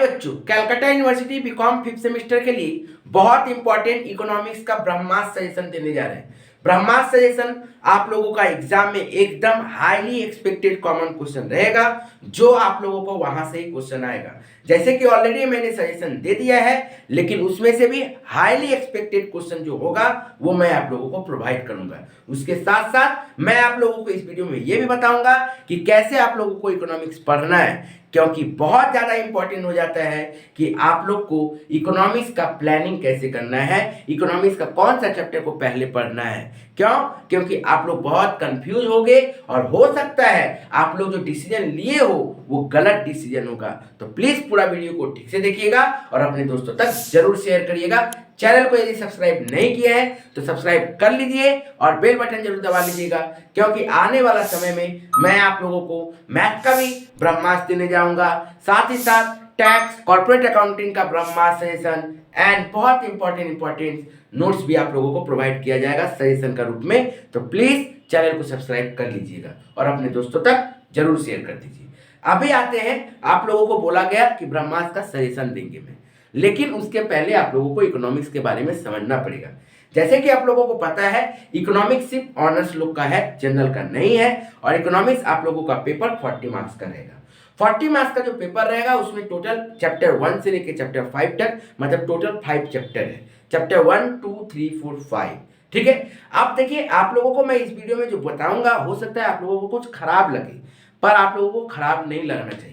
बच्चों, Calcutta university BCom 5th semester के लिए बहुत इंपॉर्टेंट इकोनॉमिक्स का ब्रह्मास्त्र सजेशन देने जा रहे हैं। ब्रह्मास्त्र सजेशन आप लोगों का एग्जाम में एकदम हाईली एक्सपेक्टेड कॉमन क्वेश्चन रहेगा, जो आप लोगों को वहां से ही क्वेश्चन आएगा। जैसे कि ऑलरेडी मैंने सजेशन दे दिया है, लेकिन उसमें से भी हाईली एक्सपेक्टेड क्वेश्चन जो होगा वो मैं आप लोगों को प्रोवाइड करूंगा। उसके साथ साथ मैं आप लोगों को इस वीडियो में ये भी बताऊंगा कि कैसे आप लोगों को इकोनॉमिक्स पढ़ना है, क्योंकि बहुत ज़्यादा इंपॉर्टेंट हो जाता है कि आप लोग को इकोनॉमिक्स का प्लानिंग कैसे करना है, इकोनॉमिक्स का कौन सा चैप्टर को पहले पढ़ना है। क्यों? क्योंकि आप लोग बहुत कंफ्यूज हो गए और हो सकता है आप लोग जो डिसीजन लिए हो वो गलत डिसीजन होगा। तो प्लीज़ पूरा वीडियो को ठीक से देखिएगा और अपने दोस्तों तक जरूर शेयर करिएगा। चैनल को यदि सब्सक्राइब नहीं किया है तो सब्सक्राइब कर लीजिए और बेल बटन जरूर दबा लीजिएगा, क्योंकि आने वाला समय में मैं आप लोगों को मैथ का भी ब्रह्मास्त्र देने जाऊंगा, साथ ही साथ टैक्स, कॉर्पोरेट अकाउंटिंग का ब्रह्मास्त्र सजेशन एंड बहुत इंपॉर्टेंट नोट्स भी आप लोगों को प्रोवाइड किया जाएगा सजेशन का रूप में। तो प्लीज चैनल को सब्सक्राइब कर लीजिएगा और अपने दोस्तों तक जरूर शेयर कर दीजिए। अभी आते हैं, आप लोगों को बोला गया कि ब्रह्मास्त्र का सजेशन देंगे मैं, लेकिन उसके पहले आप लोगों को इकोनॉमिक्स के बारे में समझना पड़ेगा। जैसे कि आप लोगों को पता है, इकोनॉमिक्स सिर्फ ऑनर्स लोग का है, जनरल का नहीं है। और इकोनॉमिक्स आप लोगों का पेपर 40 मार्क्स का रहेगा। 40 मार्क्स का जो पेपर रहेगा उसमें टोटल चैप्टर 1 से लेकर चैप्टर 5 तक, मतलब टोटल 5 चैप्टर है। चैप्टर 1 2 3 4 5, ठीक है। आप देखिए, आप लोगों को मैं इस वीडियो में जो बताऊंगा, हो सकता है आप लोगों को कुछ खराब लगे, पर आप लोगों को खराब नहीं लगना चाहिए।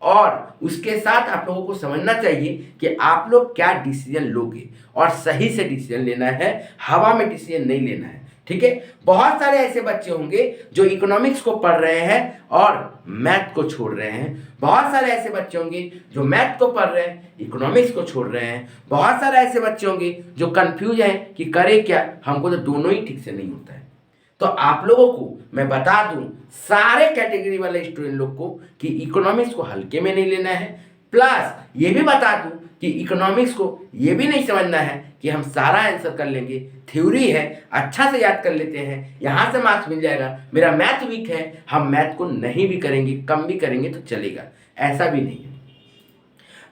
और उसके साथ आप लोगों को समझना चाहिए कि आप लोग क्या डिसीजन लोगे, और सही से डिसीजन लेना है, हवा में डिसीजन नहीं लेना है, ठीक है। बहुत सारे ऐसे बच्चे होंगे जो इकोनॉमिक्स को पढ़ रहे हैं और मैथ को छोड़ रहे हैं। बहुत सारे ऐसे बच्चे होंगे जो मैथ को पढ़ रहे हैं, इकोनॉमिक्स को छोड़ रहे हैं। बहुत सारे ऐसे बच्चे होंगे जो कंफ्यूज हैं कि करें क्या, हमको तो दोनों ही ठीक से नहीं होता है। तो आप लोगों को मैं बता दूं, सारे कैटेगरी वाले स्टूडेंट लोग को, कि इकोनॉमिक्स को हल्के में नहीं लेना है। प्लस ये भी बता दूं कि इकोनॉमिक्स को ये भी नहीं समझना है कि हम सारा आंसर कर लेंगे, थ्योरी है, अच्छा से याद कर लेते हैं, यहाँ से मार्क्स मिल जाएगा, मेरा मैथ वीक है, हम मैथ को नहीं भी करेंगे, कम भी करेंगे तो चलेगा, ऐसा भी नहीं है।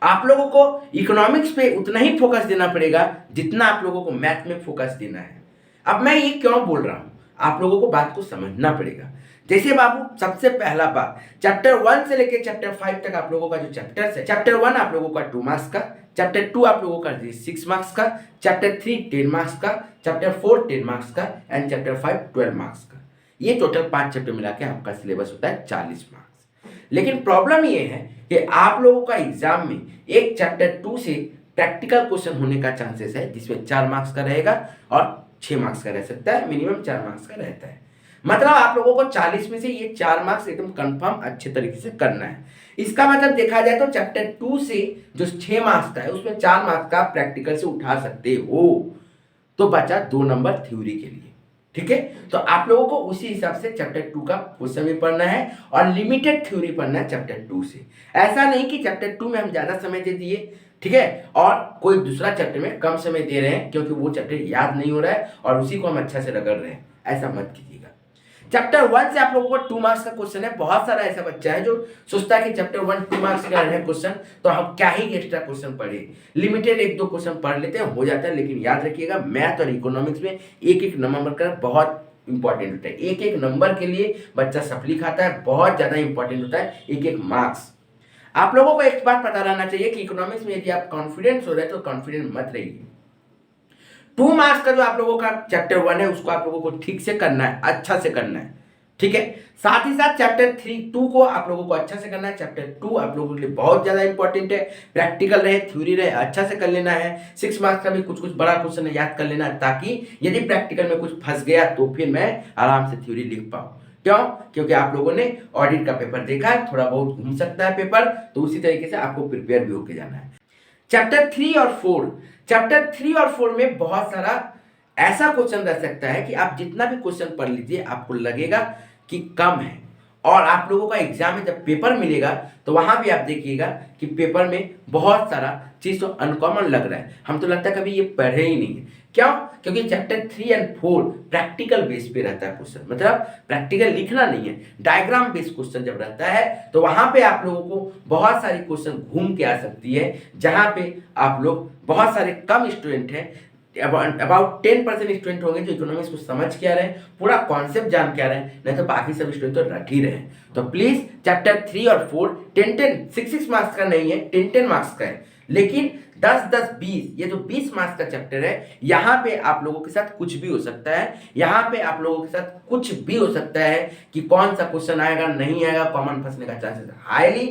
आप लोगों को इकोनॉमिक्स पे उतना ही फोकस देना पड़ेगा जितना आप लोगों को मैथ में फोकस देना है। अब मैं ये क्यों बोल रहा हूँ, आप लोगों को बात को समझना पड़ेगा। जैसे बाबू, सबसे पहला बात, चैप्टर 1 से लेकर चैप्टर 5 तक आप लोगों का जो चैप्टर है, चैप्टर 1 आप लोगों का 2 मार्क्स का, चैप्टर 2 आप लोगों का 6 मार्क्स का, चैप्टर 3 10 मार्क्स का, चैप्टर 4 10 मार्क्स का एंड चैप्टर 5 12 मार्क्स का। ये टोटल 5 चैप्टर मिला के आपका सिलेबस होता है 40 मार्क्स। लेकिन प्रॉब्लम ये है कि आप लोगों का एग्जाम में एक चैप्टर 2 से प्रैक्टिकल क्वेश्चन होने का चांसेस है, जिसमें 4 मार्क्स का रहेगा और 6 मार्क्स का रह सकता है, मिनिमम 4 मार्क्स का रहता है। मतलब आप लोगों को 40 में से ये 4 मार्क्स एकदम कंफर्म अच्छे तरीके से करना है। इसका मतलब देखा जाए तो चैप्टर 2 से जो 6 मार्क्स का है उसमें 4 मार्क्स का प्रैक्टिकल से उठा सकते हो, तो बचा 2 नंबर थ्योरी के लिए, ठीक है। तो आप लोगों को उसी हिसाब से चैप्टर 2 का क्वेश्चन भी पढ़ना है और लिमिटेड थ्योरी पढ़ना है चैप्टर 2 से। ऐसा नहीं कि चैप्टर 2 में हम ज्यादा समय दे दिए, ठीक है, और कोई दूसरा चैप्टर में कम समय दे रहे हैं क्योंकि वो चैप्टर याद नहीं हो रहा है और उसी को हम अच्छा से रगड़ रहे हैं, ऐसा मत कीजिएगा। चैप्टर 1 से आप लोगों को 2 मार्क्स का क्वेश्चन है। बहुत सारा ऐसा बच्चा है जो सोचता है कि चैप्टर 1 2 मार्क्स का है क्वेश्चन, तो हम क्या ही एक्स्ट्रा क्वेश्चन पढ़े, लिमिटेड 1-2 क्वेश्चन पढ़ लेते हैं, हो जाता है। लेकिन याद रखिएगा, मैथ और इकोनॉमिक्स में एक नंबर का बहुत इंपॉर्टेंट होता है। एक नंबर के लिए बच्चा सप्ली खाता है, बहुत ज्यादा इंपॉर्टेंट होता है एक मार्क्स। आप लोगों को एक बात पता रहना चाहिए कि इकोनॉमिक्स में यदि आप कॉन्फिडेंस हो रहे हैं तो कॉन्फिडेंट मत रहिए। 2 मार्क्स का जो आप लोगों का चैप्टर 1 है उसको आप लोगों को ठीक से करना है, अच्छा से करना है, ठीक है। साथ ही साथ चैप्टर 2 को आप लोगों को अच्छा से करना है। चैप्टर 2 आप लोगों के लिए बहुत ज्यादा इंपॉर्टेंट है, प्रैक्टिकल रहे, थ्योरी रहे, अच्छा से कर लेना है। 6 मार्क्स का भी कुछ बड़ा क्वेश्चन है, याद कर लेना है, ताकि यदि प्रैक्टिकल में कुछ फंस गया तो फिर मैं आराम से थ्योरी लिख पाऊँ। क्यों? क्योंकि आप लोगों ने ऑडिट का पेपर देखा है, थोड़ा बहुत घूम सकता है पेपर, तो उसी तरीके से आपको प्रिपेयर भी होके जाना है। चैप्टर 3 और 4 में बहुत सारा ऐसा क्वेश्चन रह सकता है कि आप जितना भी क्वेश्चन पढ़ लीजिए आपको लगेगा कि कम है, और आप लोगों का एग्जाम में जब पेपर मिलेगा तो वहां भी आप देखिएगा कि पेपर में बहुत सारा चीज तो अनकॉमन लग रहा है, हम तो लगता है कभी ये पढ़े ही नहीं है। क्यों? क्योंकि चैप्टर 3 एंड 4 प्रैक्टिकल बेस पे रहता है क्वेश्चन, मतलब प्रैक्टिकल लिखना नहीं है, डायग्राम बेस्ड क्वेश्चन जब रहता है तो वहां पे आप लोगों को बहुत सारी क्वेश्चन घूम के आ सकती है, जहां पे आप लोग बहुत सारे कम स्टूडेंट हैं, अबाउट 10% स्टूडेंट होंगे जो इकोनॉमिक्स को समझ के आ रहे हैं, पूरा कॉन्सेप्ट जान के आ रहे हैं, नहीं तो बाकी सब स्टूडेंट तो रट ही रहे हैं। तो प्लीज चैप्टर 3 और 4 10 6 मार्क्स का नहीं है, 10 मार्क्स का है, लेकिन 10 ये जो 20 मार्क्स का चैप्टर है, यहाँ पे आप लोगों के साथ कुछ भी हो सकता है, यहाँ पे आप लोगों के साथ कुछ भी हो सकता है कि कौन सा क्वेश्चन आएगा नहीं आएगा, कॉमन फंसने का चांसेस हाईली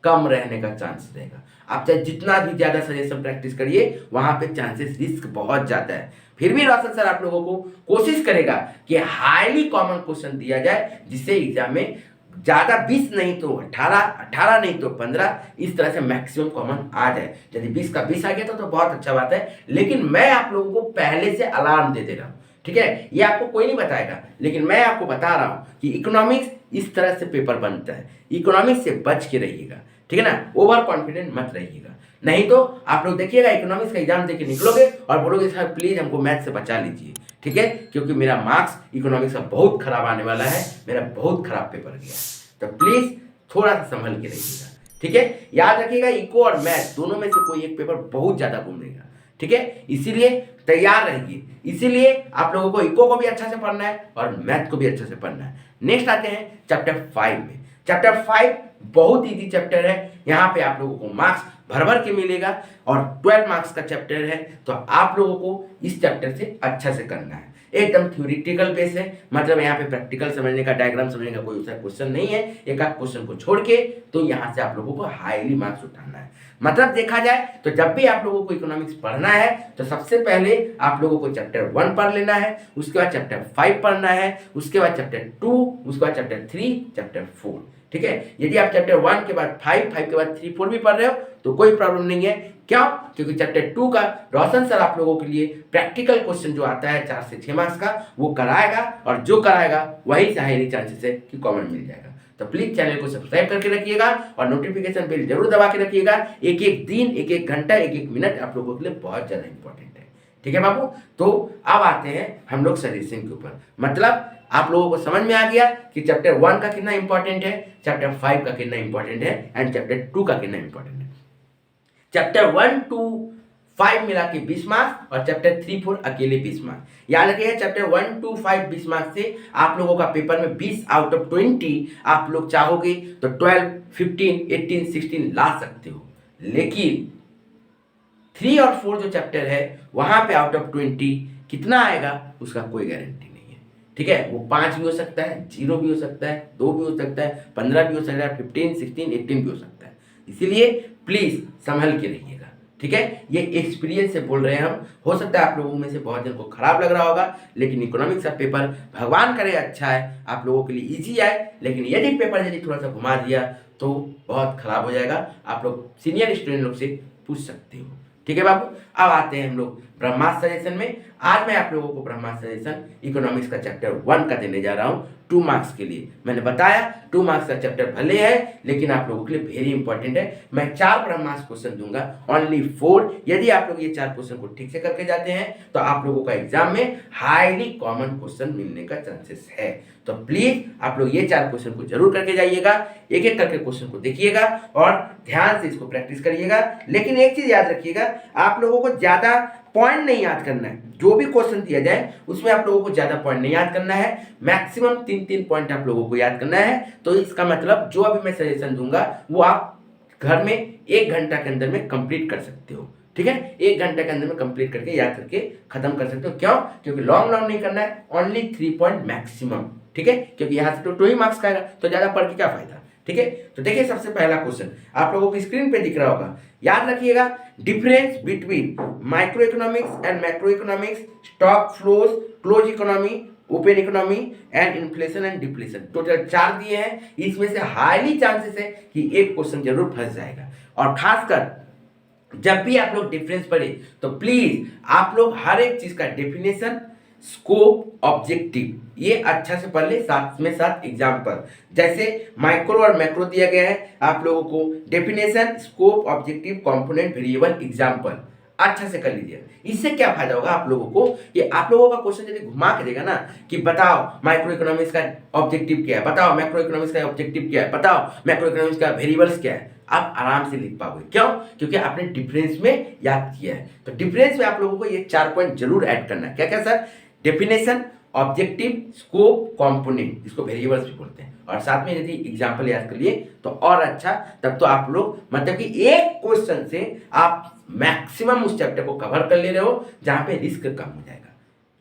कम रहने का चांस रहेगा। आप चाहे जितना भी ज्यादा सजेशन प्रैक्टिस करिए, वहां पे चांसेस रिस्क बहुत ज्यादा है। फिर भी रोशन सर आप लोगों को कोशिश करेगा कि हाईली कॉमन क्वेश्चन दिया जाए, जिससे एग्जाम में ज्यादा 20 नहीं तो 18 नहीं तो 15 इस तरह से मैक्सिमम कॉमन आ जाए। यदि 20 का 20 आ गया तो बहुत अच्छा बात है, लेकिन मैं आप लोगों को पहले से अलार्म दे दे रहा हूँ, ठीक है। ये आपको कोई नहीं बताएगा, लेकिन मैं आपको बता रहा हूँ कि इकोनॉमिक्स इस तरह से पेपर बनता है, इकोनॉमिक्स से बच के रहिएगा, ठीक है ना। ओवर कॉन्फिडेंट मत रहिएगा, नहीं तो आप लोग देखिएगा इकोनॉमिक्स का एग्जाम देके निकलोगे और बोलोगे सर प्लीज हमको मैथ से बचा लीजिए, ठीक है, क्योंकि मेरा मार्क्स इकोनॉमिक्स का बहुत खराब आने वाला है, मेरा बहुत खराब पेपर गया। तो प्लीज थोड़ा सा संभल के रहिएगा, ठीक है। याद रखिएगा इको और मैथ दोनों में से कोई एक पेपर बहुत ज्यादा घूमेगा, ठीक है, इसीलिए तैयार रहिए। इसीलिए आप लोगों को इको को भी अच्छा से पढ़ना है और मैथ को भी अच्छे से पढ़ना है। नेक्स्ट आते हैं चैप्टर 5 में। चैप्टर 5 बहुत इजी चैप्टर है, यहाँ पे आप लोगों को मार्क्स भर भर के मिलेगा और 12 मार्क्स का चैप्टर है, तो आप लोगों को इस चैप्टर से अच्छा से करना है। एकदम थ्योरेटिकल बेस है, मतलब यहाँ पे प्रैक्टिकल समझने का, डायग्राम समझने का कोई क्वेश्चन नहीं है, एक आध क्वेश्चन को छोड़ के, तो यहाँ से आप लोगों को हाईली मार्क्स उठाना है। मतलब देखा जाए तो जब भी आप लोगों को इकोनॉमिक्स पढ़ना है तो सबसे पहले आप लोगों को चैप्टर 1 पढ़ लेना है, उसके बाद चैप्टर 5 पढ़ना है, उसके बाद चैप्टर 2, उसके बाद चैप्टर 3, चैप्टर 4, ठीक है। यदि आप चैप्टर 1 के बाद 5 के बाद 3, 4 भी पढ़ रहे हो तो कोई प्रॉब्लम नहीं है। क्यों? क्योंकि चैप्टर 2 का रोशन सर आप लोगों के लिए प्रैक्टिकल क्वेश्चन जो आता है 4 से 6 मार्क्स का वो कराएगा, और जो कराएगा वही से हाईली चांसेस है कि कॉमन मिल जाएगा। तो प्लीज चैनल को सब्सक्राइब करके रखिएगा और नोटिफिकेशन बेल जरूर दबा के रखिएगा। एक एक दिन, एक एक घंटा, एक एक मिनट आप लोगों के लिए बहुत ज्यादा इंपॉर्टेंट है, ठीक है बाबू। तो अब आते हैं हम लोग सजेशन के ऊपर। मतलब आप लोगों को समझ में आ गया कि चैप्टर 1 का कितना इंपॉर्टेंट है, चैप्टर 5 का कितना इंपॉर्टेंट है एंड चैप्टर 2 का कितना इंपॉर्टेंट है। चैप्टर 1 to 5 मिला के 20 मार्क्स और चैप्टर 3, 4 अकेले 20 मार्क्स। याद रखिए चैप्टर 1 to 5 20 मार्क्स से आप लोगों का पेपर में 20 आउट ऑफ 20 आप लोग चाहोगे तो 12, 15, 18, 16 ला सकते हो, लेकिन 3 और 4 जो चैप्टर है वहां पे आउट ऑफ 20 कितना आएगा उसका कोई गारंटी नहीं है, ठीक है। वो 5 भी हो सकता है, 0 भी हो सकता है, 2 भी हो सकता है, 15 भी हो सकता है, 15, 16, 18 भी हो सकता है। इसीलिए प्लीज संभल के रहिएगा, ठीक है। ये एक्सपीरियंस से बोल रहे हैं हम। हो सकता है आप लोगों में से बहुत जन को खराब लग रहा होगा, लेकिन इकोनॉमिक्स का पेपर भगवान करे अच्छा है, आप लोगों के लिए इजी आए, लेकिन यदि पेपर यदि थोड़ा सा घुमा दिया तो बहुत खराब हो जाएगा। आप लोग सीनियर स्टूडेंट लोग से पूछ सकते हो, ठीक है बाबू। अब आते हैं हम लोग ब्रह्मास्त्र सजेशन में। आज मैं आप लोगों को ब्रह्मास्त्र सजेशन इकोनॉमिक्स का चैप्टर 1 का देने जा रहा हूं 2 मार्क्स के लिए। मैंने बताया 2 मार्क्स का चैप्टर भले है, लेकिन आप लोगों के लिए वेरी इंपॉर्टेंट है। मैं 4 ब्रह्मास्त्र क्वेश्चन दूंगा, ओनली 4। यदि आप लोग ये 4 क्वेश्चन को ठीक से करके जाते हैं तो आप लोगों का एग्जाम में हाईली कॉमन क्वेश्चन मिलने का चांसेस है। तो प्लीज आप लोग ये 4 क्वेश्चन को जरूर करके जाइएगा, एक एक करके क्वेश्चन को देखिएगा और ध्यान से इसको प्रैक्टिस करिएगा। लेकिन एक चीज याद रखिएगा, आप लोगों को ज्यादा पॉइंट नहीं याद करना है। जो भी क्वेश्चन दिया जाए उसमें आप लोगों को ज्यादा पॉइंट नहीं याद करना है, मैक्सिमम 3-3 पॉइंट आप लोगों को याद करना है। तो इसका मतलब जो अभी मैं सजेशन दूंगा वो आप घर में 1 घंटा के अंदर में कंप्लीट कर सकते हो, ठीक है। 1 घंटे के अंदर में कंप्लीट करके याद करके खत्म कर सकते हो। क्यों? क्योंकि लॉन्ग नहीं करना है, ओनली 3 पॉइंट मैक्सिमम, ठीक है। क्योंकि यहाँ से तो 2 ही मार्क्स का आएगा, तो ज्यादा पढ़ के क्या फायदा, ठीक है। तो देखिए सबसे पहला क्वेश्चन आप लोगों की स्क्रीन पे दिख रहा होगा। याद रखिएगा difference between micro economics and macro economics, stock flows, close economy, open economy and inflation and depletion. Total 4 दिए हैं, इसमें से हाईली चांसेस है कि एक क्वेश्चन जरूर फंस जाएगा। और खासकर जब भी आप लोग डिफरेंस पढ़े तो प्लीज आप लोग हर एक चीज का डेफिनेशन, स्कोप, ऑब्जेक्टिव ये अच्छा से पढ़ ले, साथ में साथ एग्जाम्पल। जैसे माइक्रो और मैक्रो दिया गया है, आप लोगों को definition, scope, objective, component, variable, example अच्छा से कर लीजिएगा। इससे क्या फायदा होगा आप लोगों को कि आप लोगों का क्वेश्चन यदि घुमा के देगा ना कि बताओ माइक्रो इकोनॉमिक्स का ऑब्जेक्टिव क्या है, बताओ मैक्रो इकोनॉमिक्स का ऑब्जेक्टिव क्या है, बताओ मैक्रो इकोनॉमिक्स का वेरिएबल्स क्या है, आप आराम से लिख पाओगे। क्यों? क्योंकि आपने डिफरेंस में याद किया है। तो डिफरेंस में आप लोगों को ये 4 पॉइंट जरूर ऐड करना है। क्या क्या sir? Definition, objective, scope, component, जिसको वेरिएबल्स भी बोलते हैं, और साथ में यदि एग्जांपल याद कर लिए तो और अच्छा। तब तो आप लोग मतलब कि एक क्वेश्चन से आप मैक्सिमम उस चैप्टर को कवर कर ले रहे हो जहां पे रिस्क कम हो जाएगा।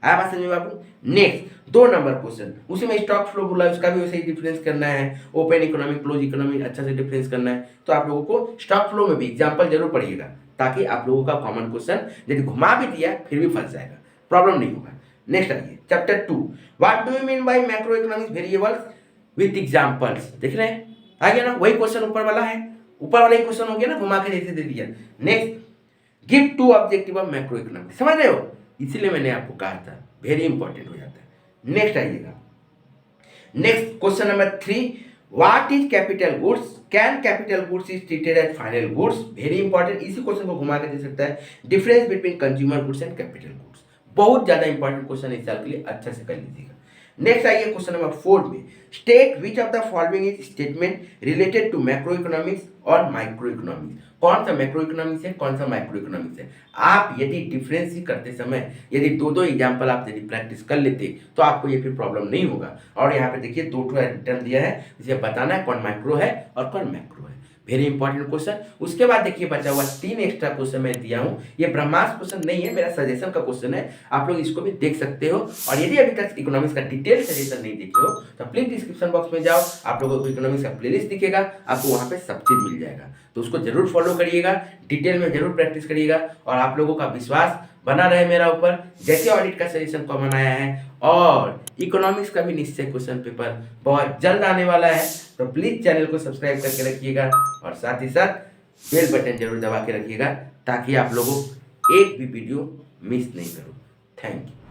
आया बात समझ में बाबू? नेक्स्ट 2 नंबर क्वेश्चन, उसी में स्टॉक फ्लो बोला, उसका भी वैसे ही डिफरेंस करना है। ओपन इकोनॉमी, क्लोज इकोनॉमी अच्छा से डिफरेंस करना है। तो आप लोगों को स्टॉक फ्लो में भी एग्जांपल जरूर पढ़िएगा, ताकि आप लोगों का कॉमन क्वेश्चन यदि घुमा भी दिया फिर भी फंस जाएगा, प्रॉब्लम नहीं होगा। नेक्स्ट आइए chapter 2, what do you mean by macro economics variables with examples. देख रहे हैं आ गया ना, वही क्वेश्चन ऊपर वाला है, ऊपर वाला ही क्वेश्चन हो गया ना, घुमा के जैसे दे दिया। Next, give 2 objective of macro economics. समझ रहे हो? इसीलिए मैंने आपको कहा था वेरी इंपॉर्टेंट हो जाता है। नेक्स्ट आइएगा, next question number 3, what is capital goods, can capital goods is treated as final goods. Very important, इसी क्वेश्चन को घुमा के दे सकता है। Difference between consumer goods and capital goods, बहुत ज्यादा इंपॉर्टेंट क्वेश्चन इस साल के लिए, अच्छा से कर लीजिएगा। नेक्स्ट आइए क्वेश्चन नंबर 4 में, state which of the following is statement related to macro economics और माइक्रो इकोनॉमिक्स। कौन सा मैक्रो इकोनॉमिक्स है, कौन सा माइक्रो इकोनॉमिक्स है। आप यदि डिफरेंस ही करते समय यदि 2-2 एग्जाम्पल आप यदि प्रैक्टिस कर लेते तो आपको ये फिर प्रॉब्लम नहीं होगा। और यहाँ पे देखिए 2 रिटर्न दिया है, इसे बताना है कौन माइक्रो है और कौन मैक्रो है। Very important question. उसके बाद देखिए बचा हुआ 3 एक्स्ट्रा क्वेश्चन मैं दिया हूँ। ये ब्रह्मास्त्र क्वेश्चन नहीं है, मेरा सजेशन का क्वेश्चन है, आप लोग इसको भी देख सकते हो। और यदि अभी तक इकोनॉमिक्स का डिटेल सजेशन नहीं देखे हो तो प्लीज डिस्क्रिप्शन बॉक्स में जाओ, आप लोगों को इकोनॉमिक्स का प्लेलिस्ट दिखेगा, आपको वहाँ पे सब चीज मिल जाएगा। तो उसको जरूर फॉलो करिएगा, डिटेल में जरूर प्रैक्टिस करिएगा, और आप लोगों का विश्वास बना रहे मेरा ऊपर। जैसे ऑडिट का सजेशन कॉमन आया है और इकोनॉमिक्स का भी निश्चय क्वेश्चन पेपर बहुत जल्द आने वाला है, तो प्लीज चैनल को सब्सक्राइब करके रखिएगा और साथ ही साथ बेल बटन जरूर दबा के रखिएगा, ताकि आप लोगों एक भी वीडियो मिस नहीं करो। Thank you.